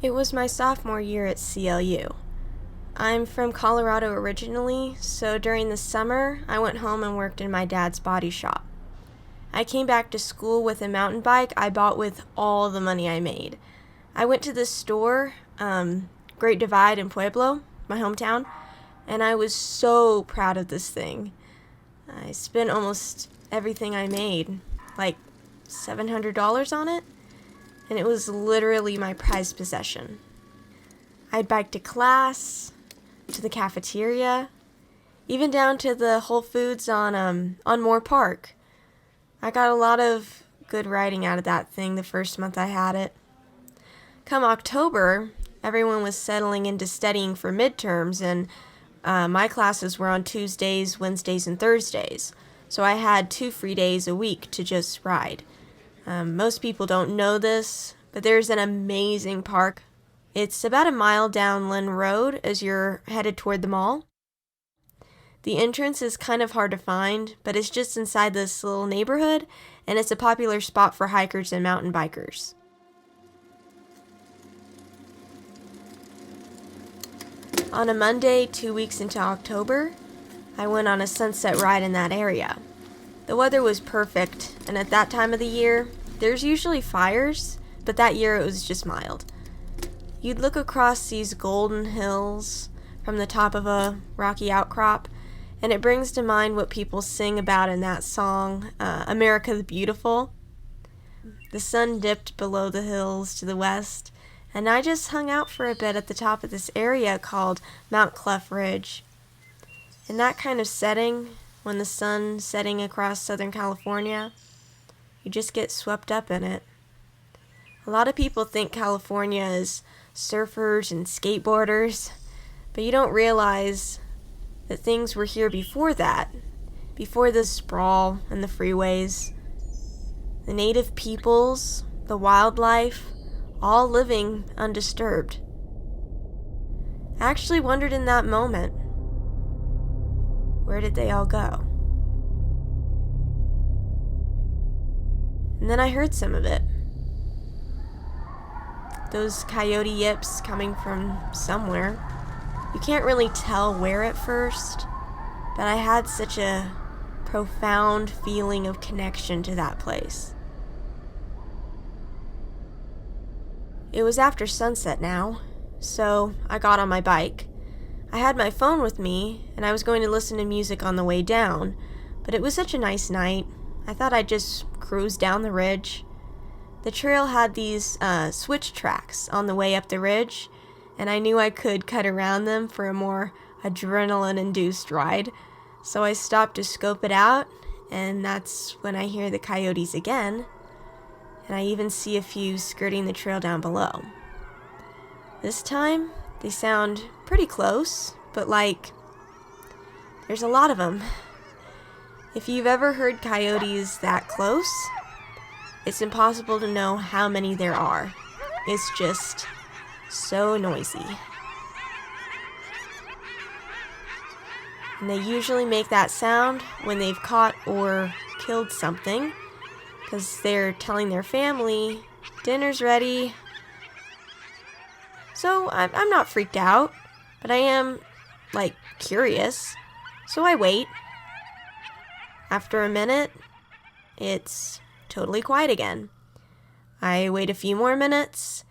It was my sophomore year at CLU. I'm from Colorado originally, so during the summer, I went home and worked in my dad's body shop. I came back to school with a mountain bike I bought with all the money I made. I went to this store, Great Divide in Pueblo, my hometown, and I was so proud of this thing. I spent almost everything I made, like $700 on it, and it was literally my prized possession. I'd bike to class, to the cafeteria, even down to the Whole Foods on Moore Park. I got a lot of good riding out of that thing the first month I had it. Come October, everyone was settling into studying for midterms, and my classes were on Tuesdays, Wednesdays, and Thursdays, so I had 2 free days a week to just ride. Most people don't know this, but there's an amazing park. It's about a mile down Lynn Road as you're headed toward the mall. The entrance is kind of hard to find, but it's just inside this little neighborhood, and it's a popular spot for hikers and mountain bikers. On a Monday, 2 weeks into October, I went on a sunset ride in that area. The weather was perfect, and at that time of the year, there's usually fires, but that year it was just mild. You'd look across these golden hills from the top of a rocky outcrop, and it brings to mind what people sing about in that song, America the Beautiful. The sun dipped below the hills to the west, and I just hung out for a bit at the top of this area called Mount Clough Ridge. In that kind of setting, when the sun's setting across Southern California, you just get swept up in it. A lot of people think California is surfers and skateboarders, but you don't realize that things were here before that, before the sprawl and the freeways. The native peoples, the wildlife, all living undisturbed. I actually wondered in that moment, where did they all go? And then I heard some of it. Those coyote yips coming from somewhere. You can't really tell where at first, but I had such a profound feeling of connection to that place. It was after sunset now, so I got on my bike. I had my phone with me, and I was going to listen to music on the way down, but it was such a nice night, I thought I'd just cruise down the ridge. The trail had these switch tracks on the way up the ridge, and I knew I could cut around them for a more adrenaline-induced ride, so I stopped to scope it out, and that's when I hear the coyotes again, and I even see a few skirting the trail down below. This time, they sound pretty close, but there's a lot of them. If you've ever heard coyotes that close, it's impossible to know how many there are. It's just so noisy. And they usually make that sound when they've caught or killed something, because they're telling their family, dinner's ready. So I'm not freaked out, but I am, curious. So I wait. After a minute, it's totally quiet again. I wait a few more minutes,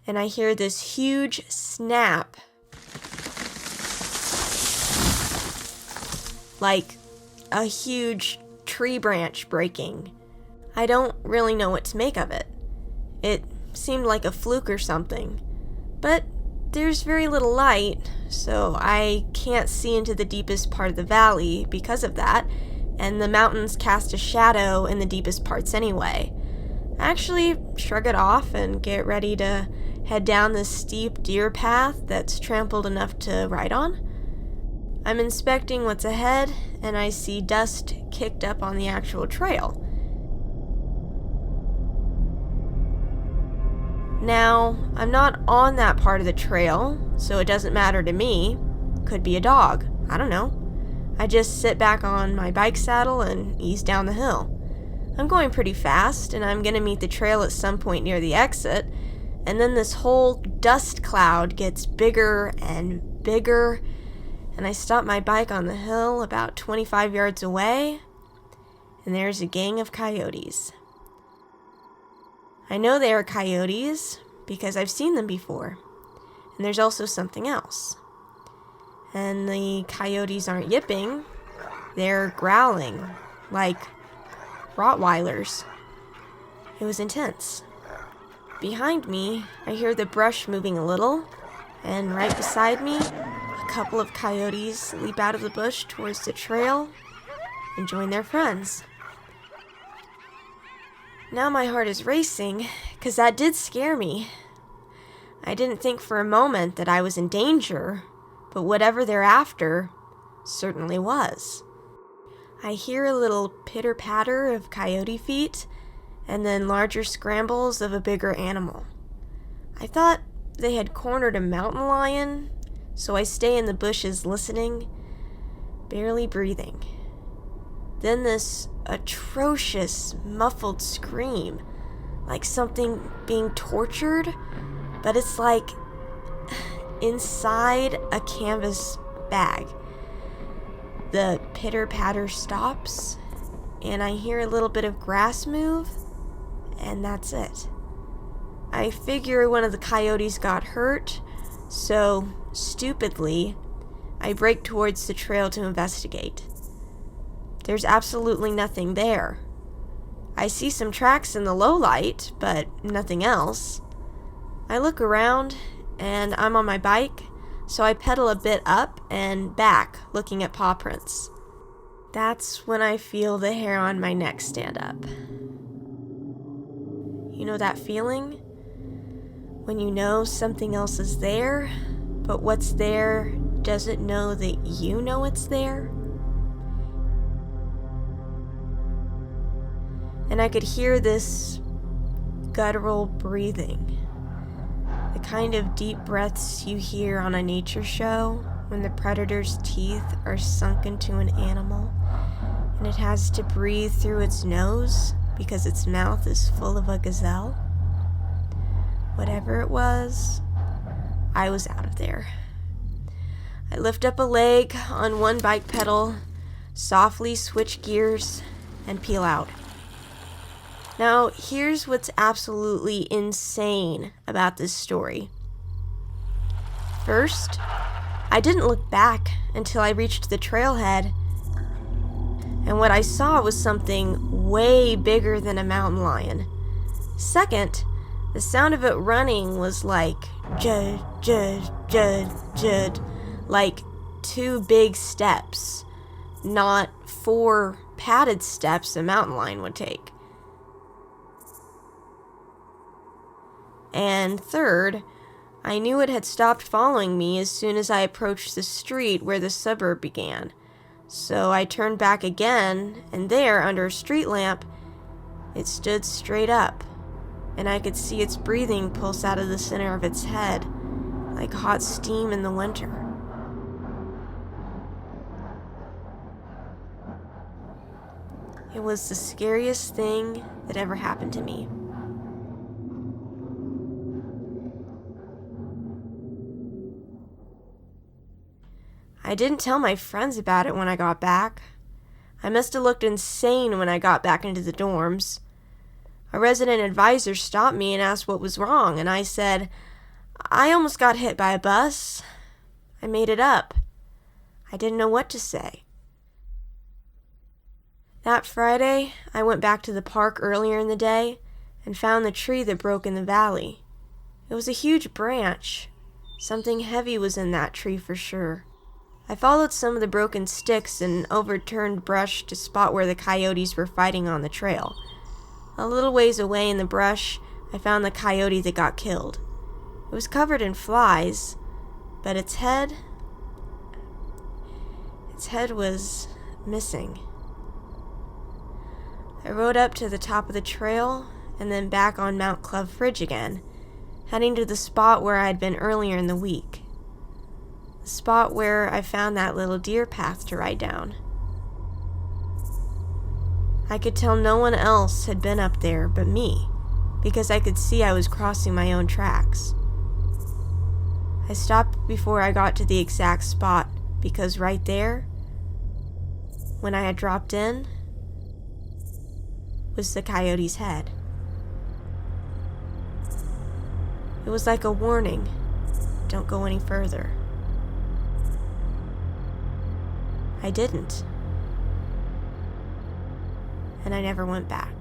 and I hear this huge snap. Like a huge tree branch breaking. I don't really know what to make of it. It seemed like a fluke or something. But there's very little light, so I can't see into the deepest part of the valley because of that, and the mountains cast a shadow in the deepest parts anyway. I actually shrug it off and get ready to head down this steep deer path that's trampled enough to ride on. I'm inspecting what's ahead, and I see dust kicked up on the actual trail. Now, I'm not on that part of the trail, so it doesn't matter to me. Could be a dog, I don't know. I just sit back on my bike saddle and ease down the hill. I'm going pretty fast, and I'm going to meet the trail at some point near the exit, And then this whole dust cloud gets bigger and bigger, and I stop my bike on the hill about 25 yards away, and there's a gang of coyotes. I know they are coyotes because I've seen them before. And there's also something else. And the coyotes aren't yipping, they're growling like Rottweilers. It was intense. Behind me, I hear the brush moving a little, and right beside me, a couple of coyotes leap out of the bush towards the trail and join their friends. Now my heart is racing, 'cause that did scare me. I didn't think for a moment that I was in danger, but whatever they're after certainly was. I hear a little pitter-patter of coyote feet, and then larger scrambles of a bigger animal. I thought they had cornered a mountain lion, so I stay in the bushes listening, barely breathing. Then this atrocious, muffled scream, like something being tortured, but it's like inside a canvas bag. The pitter-patter stops, and I hear a little bit of grass move, and that's it. I figure one of the coyotes got hurt, so stupidly, I break towards the trail to investigate. There's absolutely nothing there. I see some tracks in the low light, but nothing else. I look around, and I'm on my bike, so I pedal a bit up and back, looking at paw prints. That's when I feel the hair on my neck stand up. You know that feeling? When you know something else is there, but what's there doesn't know that you know it's there? And I could hear this guttural breathing. The kind of deep breaths you hear on a nature show when the predator's teeth are sunk into an animal and it has to breathe through its nose because its mouth is full of a gazelle. Whatever it was, I was out of there. I lift up a leg on one bike pedal, softly switch gears, and peel out. Now, here's what's absolutely insane about this story. First, I didn't look back until I reached the trailhead, and what I saw was something way bigger than a mountain lion. Second, the sound of it running was like jud, jud, jud, jud, like 2 big steps, not 4 padded steps a mountain lion would take. And third, I knew it had stopped following me as soon as I approached the street where the suburb began. So I turned back again, and there, under a street lamp, it stood straight up, and I could see its breathing pulse out of the center of its head, like hot steam in the winter. It was the scariest thing that ever happened to me. I didn't tell my friends about it when I got back. I must have looked insane when I got back into the dorms. A resident advisor stopped me and asked what was wrong, and I said, I almost got hit by a bus. I made it up. I didn't know what to say. That Friday, I went back to the park earlier in the day and found the tree that broke in the valley. It was a huge branch. Something heavy was in that tree for sure. I followed some of the broken sticks and overturned brush to spot where the coyotes were fighting on the trail. A little ways away in the brush, I found the coyote that got killed. It was covered in flies, but its head was missing. I rode up to the top of the trail and then back on Mount Clove Ridge again, heading to the spot where I had been earlier in the week. The spot where I found that little deer path to ride down. I could tell no one else had been up there but me, because I could see I was crossing my own tracks. I stopped before I got to the exact spot because right there, when I had dropped in, was the coyote's head. It was like a warning, don't go any further. I didn't. And I never went back.